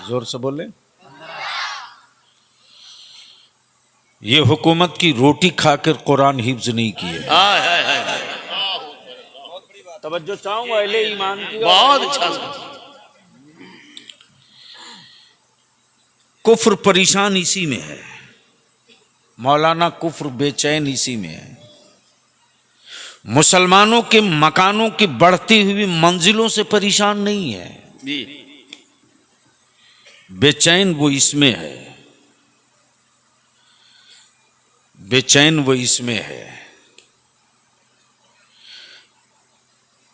जोर से बोले। ये हुकूमत की रोटी खाकर कुरान हिफ्ज नहीं किए। तवज्जो चाहूंगा अहले ईमान की। बहुत अच्छा। कुफ्र परेशान इसी में है, मौलाना कुफ्र बेचैन इसी में है। मुसलमानों के मकानों की बढ़ती हुई मंजिलों से परेशान नहीं है, बेचैन वो इसमें है, बेचैन वो इसमें है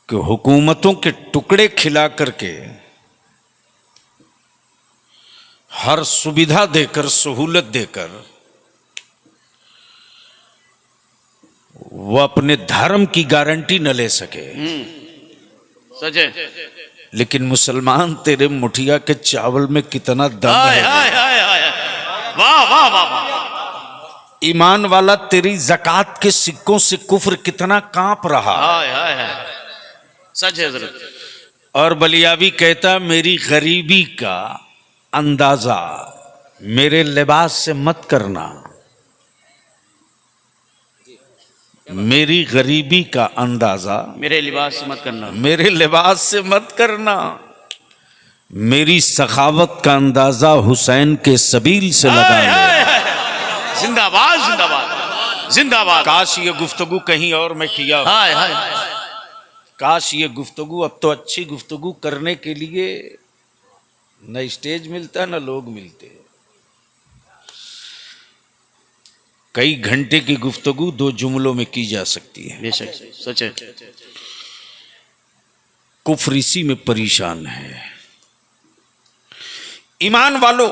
कि हुकूमतों के टुकड़े खिला करके हर सुविधा देकर सहूलत देकर वो अपने धर्म की गारंटी न ले सके। सच है। लेकिन मुसलमान तेरे मुठिया के चावल में कितना दम है। वाह वाह वाह। ईमान वाला तेरी ज़कात के सिक्कों से कुफ्र कितना कांप रहा। सच है हज़रत। और बलियावी कहता मेरी गरीबी का अंदाजा मेरे लिबास से मत करना, मेरी गरीबी का अंदाजा मेरे लिबास से मत करना, मेरे लिबास से मत करना, मेरी सखावत का अंदाजा हुसैन के सबील से लगा ले। जिंदाबाद जिंदाबाद जिंदाबाद। काश ये गुफ्तगू कहीं और मैं किया। हाय हाय। काश ये गुफ्तगू, अब तो अच्छी गुफ्तगू करने के लिए न स्टेज मिलता न लोग मिलते। कई घंटे की गुफ्तगू 2 जुमलों में की जा सकती है। बेशक सच है। कुफ्र इसी में परेशान है। ईमान वालों,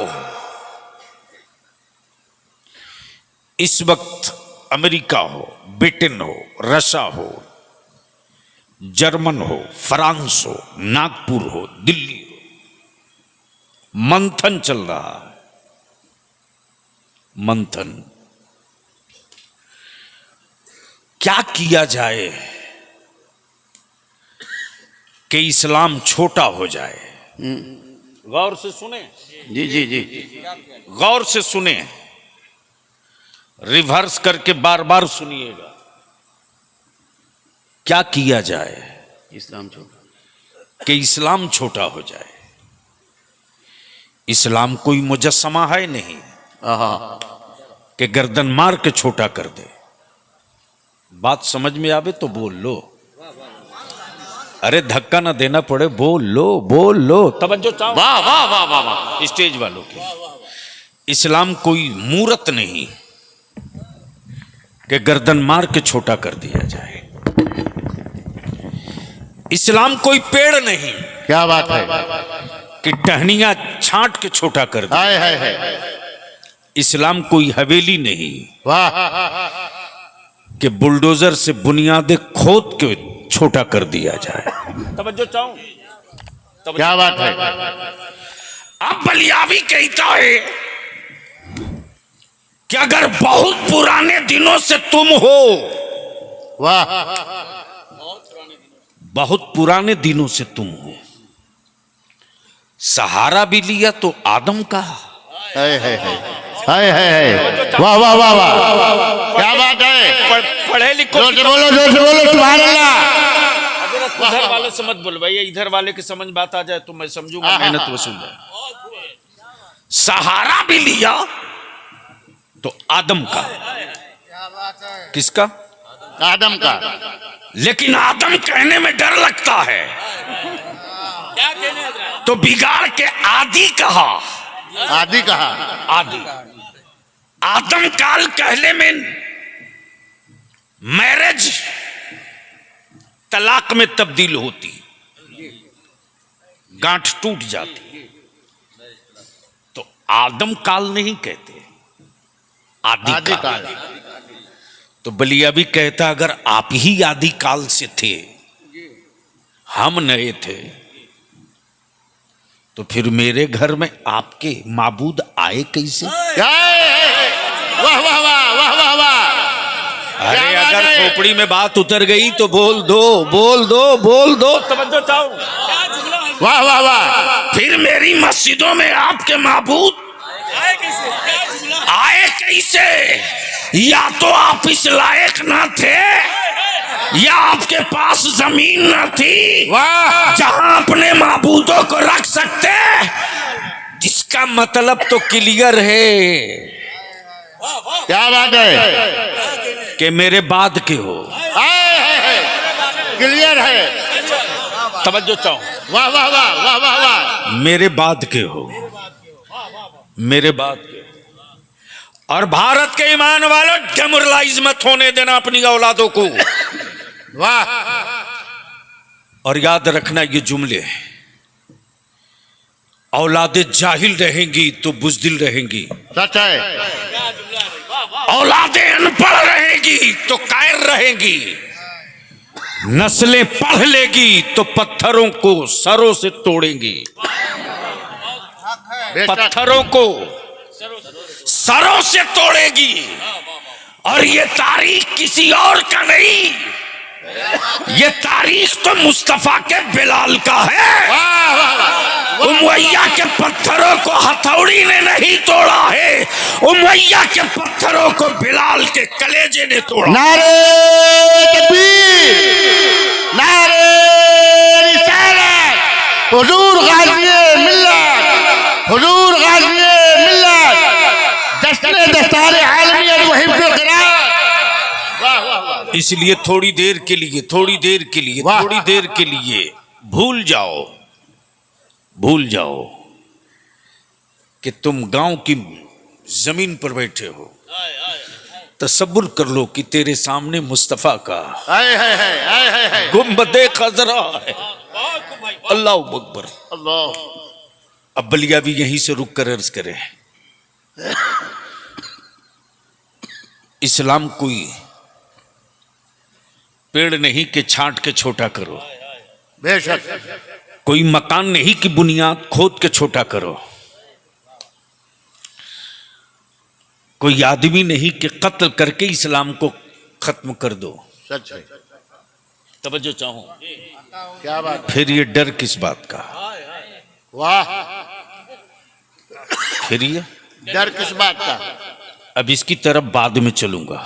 इस वक्त अमेरिका हो, ब्रिटेन हो, रशिया हो, जर्मन हो, फ्रांस हो, नागपुर हो, दिल्ली हो, मंथन चल रहा है। मंथन क्या किया जाए कि इस्लाम छोटा हो जाए। गौर से सुने जी जी जी। गौर से सुने, रिवर्स करके बार बार सुनिएगा। क्या किया जाए इस्लाम छोटा कि इस्लाम छोटा हो जाए। इस्लाम कोई मुजस्समा है नहीं कि गर्दन मार के छोटा कर दे। बात समझ में आवे तो बोल लो, अरे धक्का ना देना पड़े, बोल लो बोल लो। तवज्जो चाहो। वाह वाह वाह वाह वाह। स्टेज वालों के, इस्लाम कोई मूरत नहीं कि गर्दन मार के छोटा कर दिया जाए। इस्लाम कोई पेड़ नहीं, क्या बात है, कि टहनियां छांट के छोटा कर दिया। हाय हाय हाय। इस्लाम कोई हवेली नहीं, वाह। कि बुलडोजर से बुनियादें खोद के छोटा कर दिया जाए। तवज्जो चाहूं। क्या बात है। अब बलियावी कहता है कि अगर बहुत पुराने दिनों से तुम हो, वाह, बहुत पुराने दिनों से तुम हो, सहारा भी लिया तो आदम का। हाय हाय हाय हाय। वाह वाह वाह वाह। क्या बात है। पढ़े लिखो। जोर से बोलो सुभान अल्लाह। इधर वाले से मत बोल भैया, इधर वाले की समझ बात आ जाए तो मैं समझूंगा, मेहनत वसूल जाए। सहारा भी लिया तो आदम का। किसका? आदम का। लेकिन आदम कहने में डर लगता है, क्या कहने तो बिगाड़ के आदि कहा। आदि कहा। आदि। आदम काल कहले में मैरिज तलाक में तब्दील होती, गांठ टूट जाती, तो आदम काल नहीं कहते, आदि काल। तो बलिया भी कहता अगर आप ही आदि काल से थे, हम नए थे, तो फिर मेरे घर में आपके माबूद आए कैसे? वाह वाह वाह वाह वाह वाह। अरे क्या बात अगर है? खोपड़ी में बात उतर गई तो बोल दो, बोल दो, बोल दो, तवज्जो चाहो। वाह वाह वाह। फिर मेरी मस्जिदों में आपके माबूद आए कैसे? या तो आप इस लायक ना थे, या आपके पास जमीन न थी वाह जहां अपने माबूदों को रख सकते। जिसका मतलब तो क्लियर है क्या बात है? कि मेरे बाद के हो। क्लियर है। तवज्जो चाहो। वाह वाह वाह वाह वाह वाह। मेरे बाद के हो, मेरे बाद के हो। और भारत के ईमान वालों, डेमोरलाइज मत होने देना अपनी औलादों को। वाह। और याद रखना ये जुमले, औलादे जाहिल रहेंगी तो बुज़दिल रहेंगी, सच है। औलादे अनपढ़ रहेगी तो कायर रहेंगी, नस्लें पढ़ लेगी तो पत्थरों को सरों से तोड़ेंगी, पत्थरों को सरों से तोड़ेगी। और ये तारीख किसी और का नहीं, ये तारीख तो मुस्तफा के बिलाल का है। वाह वाह वाह। उमैया के पत्थरों को हथौड़ी ने नहीं तोड़ा है, उमैया के पत्थरों को बिलाल के कलेजे ने तोड़ा। नारे तकबीर, नारे रिसालत, हुजूर गाज़ी मिल्लत, हुजूर गाज़ी मिल्लत, जश्न दस्तार आलमियत व हिफ्ज़ क़िराअत। वाह वाह वाह। इसलिए थोड़ी देर के लिए, थोड़ी देर के लिए, वाह। थोड़ी देर के लिए भूल जाओ, भूल जाओ कि तुम गांव की जमीन पर बैठे हो। तसब्बुर कर लो कि तेरे सामने मुस्तफा का है। गुंबदे खजरा है। अल्लाह अकबर। अल्लाह। अब बलिया भी यहीं से रुक कर अर्ज करे, इस्लाम कोई पेड़ नहीं कि छांट के छोटा करो, बेशक। कोई मकान नहीं कि बुनियाद खोद के छोटा करो, कोई आदमी नहीं कि कत्ल करके इस्लाम को खत्म कर दो। सच है। तवज्जो चाहो। क्या बात। फिर ये डर किस बात का? वाह। फिर ये डर किस बात का? अब इसकी तरफ बाद में चलूंगा,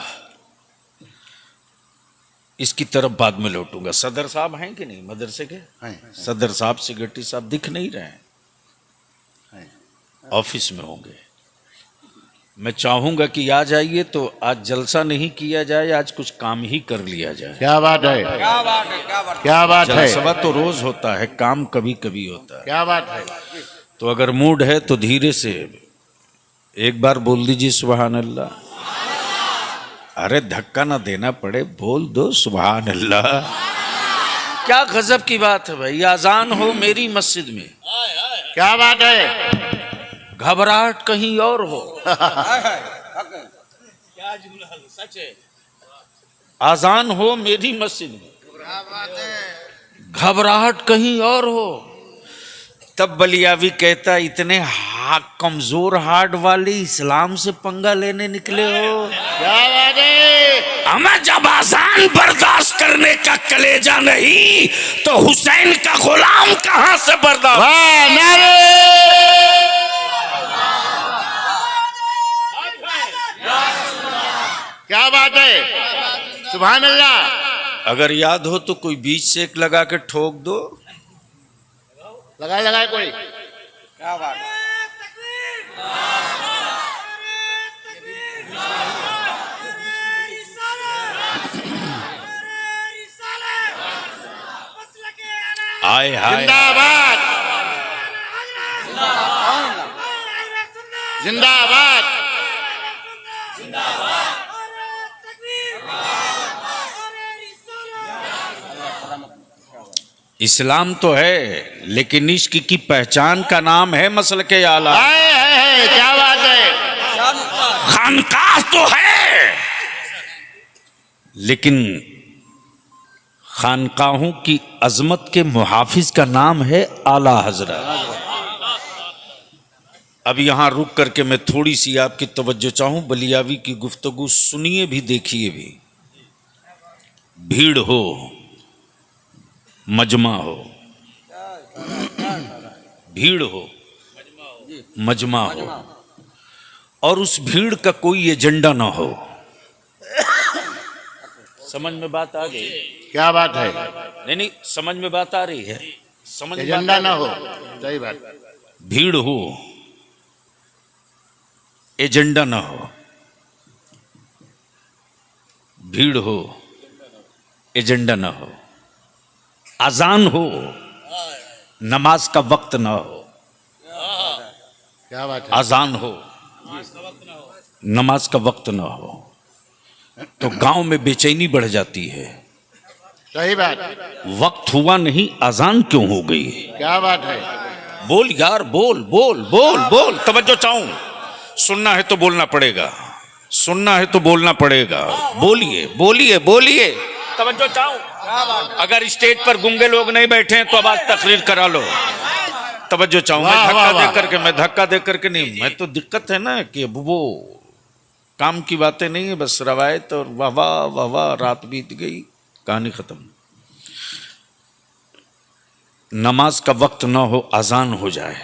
इसकी तरफ बाद में लौटूंगा। सदर साहब हैं कि नहीं मदरसे के? हैं। सदर साहब, सेक्रेटरी साहब दिख नहीं रहे हैं, ऑफिस में होंगे। मैं चाहूंगा कि आ जाइए तो आज जलसा नहीं किया जाए, आज कुछ काम ही कर लिया जाए। क्या बात है? क्या बात है? जलसा तो रोज होता है, काम कभी कभी होता है। क्या बात है? तो अगर मूड है तो धीरे से एक बार बोल दीजिए सुभान अल्लाह। अरे धक्का ना देना पड़े, बोल दो सुभान अल्लाह। क्या गजब की बात है भाई, अजान हो मेरी मस्जिद में, क्या बात है? घबराहट कहीं और हो। अजान हो मेरी मस्जिद में, घबराहट कहीं और हो। तब बलियावी कहता, इतने कमजोर हार्ट वाले इस्लाम से पंगा लेने निकले हो। क्या बात है? हमें जब आसान बर्दाश्त करने का कलेजा नहीं तो हुसैन का गुलाम कहां से बर्दाश्त? वाह। नारे। क्या बात है? सुभान अल्लाह। अगर याद हो तो कोई बीच से एक लगा के ठोक दो। लगाए लगाए कोई। क्या बात है? आए हाय, जिंदाबाद, जिंदाबाद। इस्लाम तो है लेकिन इश्क की पहचान का नाम है मसलके आला। है। क्या बात है? खानकाह तो है लेकिन खानकाहों की अजमत के मुहाफिज का नाम है आला हजरत। अब यहां रुक करके मैं थोड़ी सी आपकी तवज्जो चाहूं, बलियावी की गुफ्तगू सुनिए भी देखिए भी। भीड़ हो, मजमा हो, भीड़ हो, मजमा हो, और उस भीड़ का कोई एजेंडा ना हो। समझ में बात आ गई? क्या बात है? नहीं, समझ में बात आ रही है? समझ में एजेंडा बात ना आ हो, रही सही बात। है? भीड़ हो, एजेंडा ना हो, भीड़ हो, एजेंडा ना हो, अजान हो, नमाज का वक्त ना हो। क्या बात है? अजान हो, नमाज का वक्त ना हो, तो गांव में बेचैनी बढ़ जाती है। सही बात। वक्त हुआ नहीं, अजान क्यों हो गई? क्या बात है? बोल यार, बोल बोल बोल बोल, तवज्जो चाहूं। सुनना है तो बोलना पड़ेगा, सुनना है तो बोलना पड़ेगा। बोलिए बोलिए बोलिए, तवज्जो चाहूं। अगर स्टेज पर गूंगे लोग नहीं बैठे हैं तो अब आज तकरीर करा लो। तवज्जो चाहूं। मैं वाह, धक्का वाह, दे वाह। करके, मैं धक्का दे करके नहीं, मैं तो दिक्कत है ना कि अब वो काम की बातें नहीं है, बस रवायत और वाह वाह वाह वाह, रात बीत गई, कहानी खत्म। नमाज का वक्त ना हो, अजान हो जाए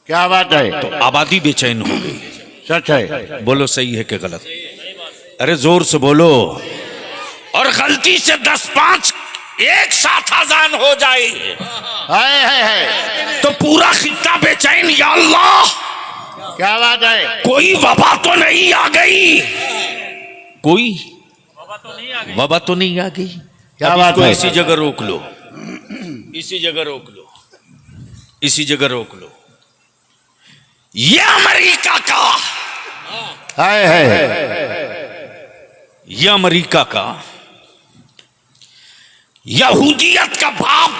क्या बात है? तो आबादी बेचैन हो गई। सच है। बोलो सही है कि गलत? अरे जोर से बोलो। और गलती से 10-5 एक साथ अजान हो जाए है। तो पूरा खित्ता बेचैन, या अल्लाह क्या बात है? कोई वबा तो नहीं आ गई, कोई वबा तो नहीं आ गई। क्या अब बात इसको है? इसी जगह रोक लो, इसी जगह रोक लो, इसी जगह रोक लो। ये अमेरिका का, है। ये अमेरिका का यहूदियत का बाप,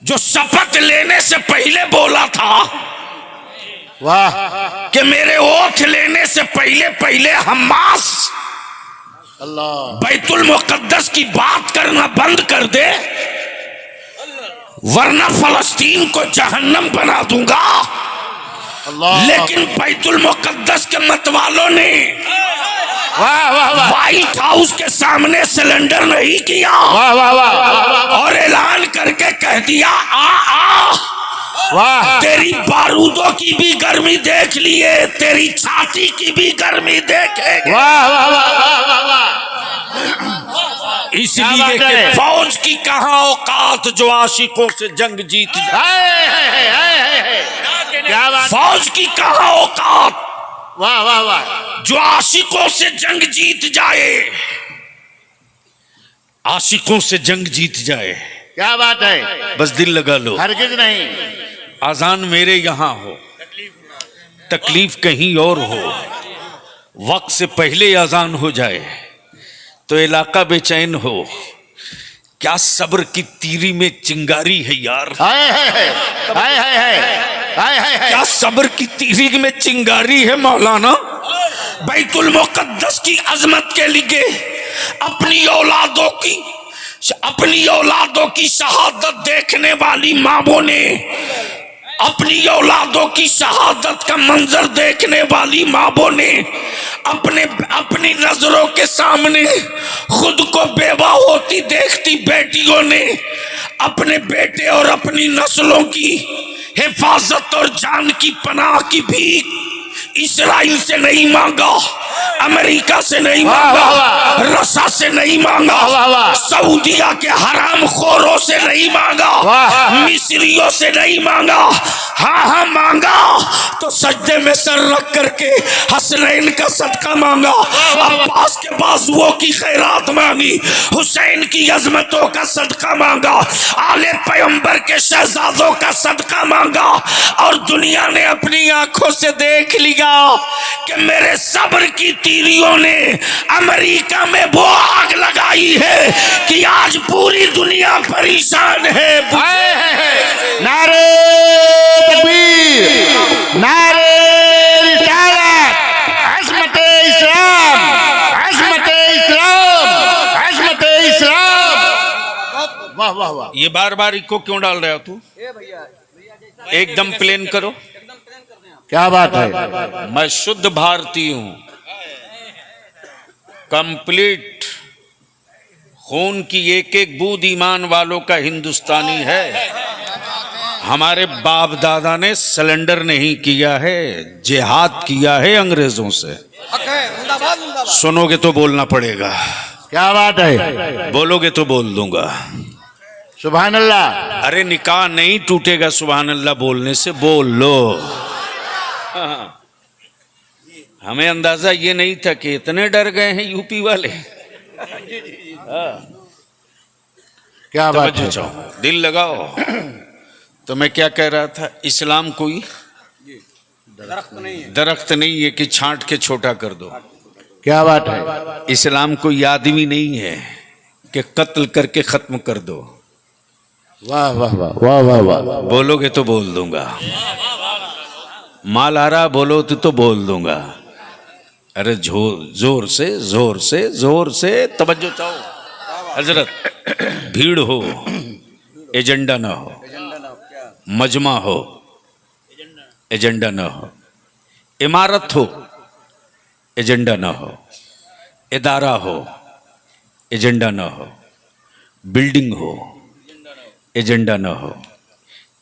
जो शपथ लेने से पहले बोला था वाह। कि मेरे ओथ लेने से पहले पहले हमास अल्लाह। बैतुल मुकद्दस की बात करना बंद कर दे, वरना फलस्तीन को जहन्नम बना दूंगा। अल्लाह। लेकिन बैतुल मुकद्दस के मतवालों ने वाह वाह वाह व्हाइट हाउस के सामने सिलेंडर नहीं किया वाह वाह वाह और ऐलान करके कह दिया, आ वाह। तेरी बारूदों की भी गर्मी देख लिए, तेरी छाती की भी गर्मी देखेंगे। वाह वाह वाह वाह वाह। इसलिए क्या बात कि है? फौज की कहां औकात जो आशिकों से जंग जीत जाए। क्या बात? फौज की कहां औकात वाह वाह वाह। जो आशिकों से जंग जीत जाए, आशिकों से जंग जीत जाए। क्या बात है? बस दिल लगा लो, हरगिज नहीं। अजान मेरे यहां हो, तकलीफ कहीं और हो, वक्त से पहले अजान हो जाए तो इलाका बेचैन हो। क्या सब्र की तीरी में चिंगारी है यार, क्या सब्र की तीरी में चिंगारी है मौलाना। बैतुल मुकद्दस की अजमत के लिए अपनी औलादों की शहादत देखने वाली मामों ने, अपनी औलादों की शहादत का मंजर देखने वाली माँओं ने, अपनी नजरों के सामने खुद को बेवा होती देखती बेटियों ने अपने बेटे और अपनी नस्लों की हिफाजत और जान की पनाह की भीख इस्राइल से नहीं मांगा, अमेरिका से नहीं मांगा, रसा से नहीं मांगा, सऊदिया के हराम खोरों से नहीं मांगा, मिस्रियों से नहीं मांगा। हाँ मांगा तो सजदे में सर रख करके हसनैन का सदका मांगा, अब्बास के बाजुओं की खैरात मांगी, हुसैन की अजमतों का सदका मांगा, आले पैगंबर के शहजादों का सदका मांगा। और दुनिया ने अपनी आंखों से देख लिया कि मेरे सब्र की तीरियों ने अमेरिका में वो आग लगाई है कि आज पूरी दुनिया परेशान है। नारे तकबीर, नारे रिसालत, अज़मत इस्लाम, अज़मत इस्लाम, अज़मत इस्लाम। वाह वाह वाह। ये बार बार इको क्यों डाल रहे हो तू? एकदम प्लेन करो। क्या बात है? मैं शुद्ध भारतीय हूं, कंप्लीट खून की एक एक बूंद ईमान वालों का हिंदुस्तानी है। हमारे बाप दादा ने सिलेंडर नहीं किया है, जिहाद किया है अंग्रेजों से। सुनोगे तो बोलना पड़ेगा, क्या बात है, बोलोगे तो बोल दूंगा। सुभान अल्लाह। अरे निकाह नहीं टूटेगा सुभान अल्लाह बोलने से, बोल लो। हमें अंदाजा ये नहीं था कि इतने डर गए हैं यूपी वाले। क्या बात है, दिल लगाओ। तो मैं क्या कह रहा था, इस्लाम कोई दरख्त नहीं है कि छांट के छोटा कर दो। क्या बात है, इस्लाम कोई आदमी नहीं है कि कत्ल करके खत्म कर दो। वाह वाह वाह वाह वाह वाह। बोलोगे तो बोल दूंगा। माल आ रहा बोलो तो बोल दूंगा। अरे जोर से जोर से जोर से तवज्जो चाहो। हजरत, भीड़ हो, एजेंडा ना हो, मजमा हो, एजेंडा ना हो, इमारत हो, एजेंडा ना हो, इदारा हो, एजेंडा ना हो, बिल्डिंग हो, एजेंडा ना हो,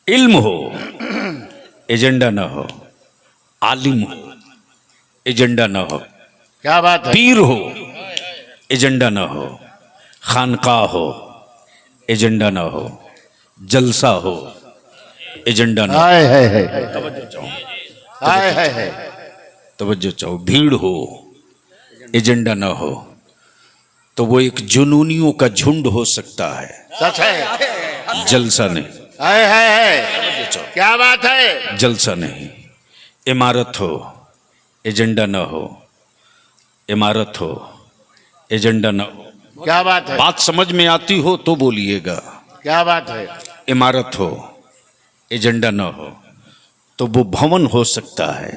इल्म हो, एजेंडा ना हो, आलिम हो, एजेंडा ना हो, क्या बात है, पीर हो, एजेंडा ना हो, खानकाह हो, एजेंडा ना हो, जलसा हो, एजेंडा ना हो। हाय हाय हाय तवज्जो चाहो, हाय हाय हाय। तवज्जो चाहो। भीड़ हो, एजेंडा ना हो, तो वो एक जुनूनियों का झुंड हो सकता है, सच है, जलसा नहीं। हाय हाय हाय। क्या बात है, जलसा नहीं। इमारत हो, एजेंडा ना हो, इमारत हो, एजेंडा ना हो। क्या बात है, बात समझ में आती हो तो बोलिएगा। क्या बात है, इमारत हो, एजेंडा ना हो, तो वो भवन हो सकता है,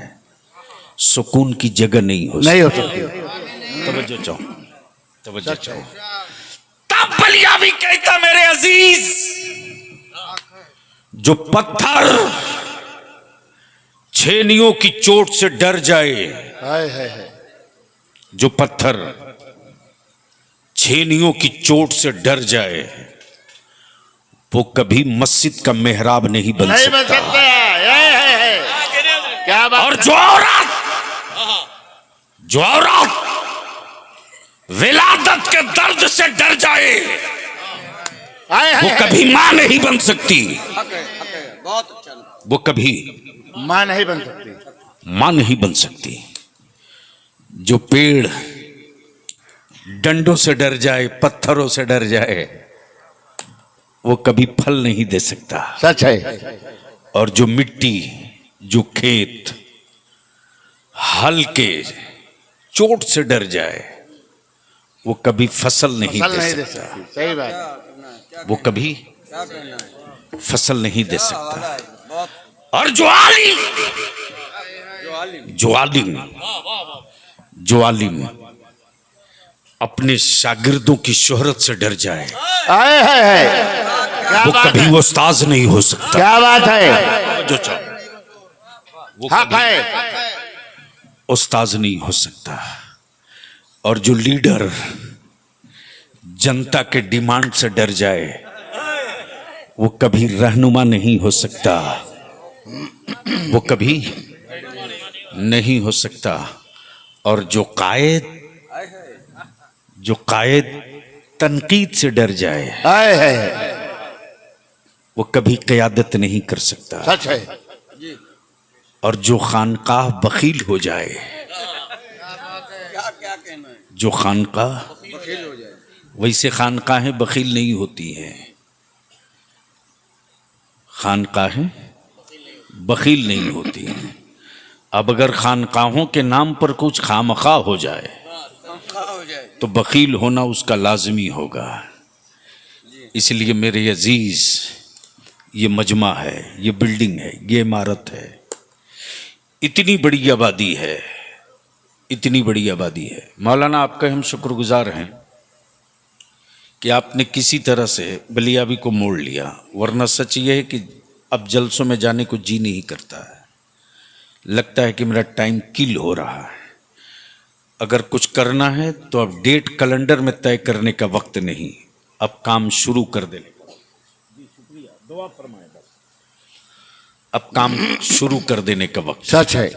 सुकून की जगह नहीं हो नहीं हो सकती। सकती। तवज्जो चाहो, तवज्जो चाहो। तब बलियावी कहता मेरे अजीज, जो पत्थर छेनियों की चोट से डर जाए, हाय हाय हाय। जो पत्थर छेनियों की चोट से डर जाए, वो कभी मस्जिद का मेहराब नहीं बन नहीं बन सकता। सकता है। क्या बात और है? जो औरत विलादत के दर्द से डर जाए, हाय हाय वो हाय। कभी मां नहीं बन सकती। बहुत अच्छा। वो कभी मां नहीं बन सकती। मां नहीं बन सकती। जो पेड़ डंडों से डर जाए, पत्थरों से डर जाए, वो कभी फल नहीं दे सकता। सच है। और जो मिट्टी, जो खेत हल के चोट से डर जाए, वो कभी फसल नहीं फसल दे नहीं दे सकता। सकती। सही बात। वो कभी क्या कहना है? फसल नहीं दे क्या सकता। वाला है? बहुत और जो आलिम, जो आलिम जो आलिम, जो आलिम अपने शागिर्दों की शोहरत से डर जाए, हाय हाय हाय। क्या वो बात कभी है, वो उस्ताज नहीं हो सकता। क्या बात है, जो चाहो, वो हक कभी है। उस्ताज नहीं हो सकता। और जो लीडर जनता के डिमांड से डर जाए, वो कभी रहनुमा नहीं हो सकता। वो कभी नहीं हो सकता। और जो कायद तनकीद से डर जाए, हाय हाय हाय। वो कभी क़यादत नहीं कर सकता। सच है। और जो खानकाह बखील हो जाए, क्या क्या कहना है? जो खानकाह, बखील हो जाए। वैसे खानकाहें बखील नहीं होती हैं, खानकाहें बखील नहीं होती हैं। अब अगर खानकाहों के नाम पर कुछ खामखा हो जाए, क्या हो जाए? तो बखील होना उसका लाजमी होगा। इसलिए मेरे अजीज, ये मजमा है, ये बिल्डिंग है, ये इमारत है, इतनी बड़ी आबादी है, इतनी बड़ी आबादी है। मौलाना आपका हम शुक्रगुजार हैं कि आपने किसी तरह से बलियाबी को मोड़ लिया, वरना सच ये है कि अब जलसों में जाने को जी नहीं करता है। लगता है कि मेरा टाइम किल हो रहा है। अगर कुछ करना है तो अब डेट कैलेंडर में तय करने का वक्त नहीं, अब काम शुरू कर देने का। जी शुक्रिया, दुआ फरमाए बस। अब काम शुरू कर देने का वक्त। सच है।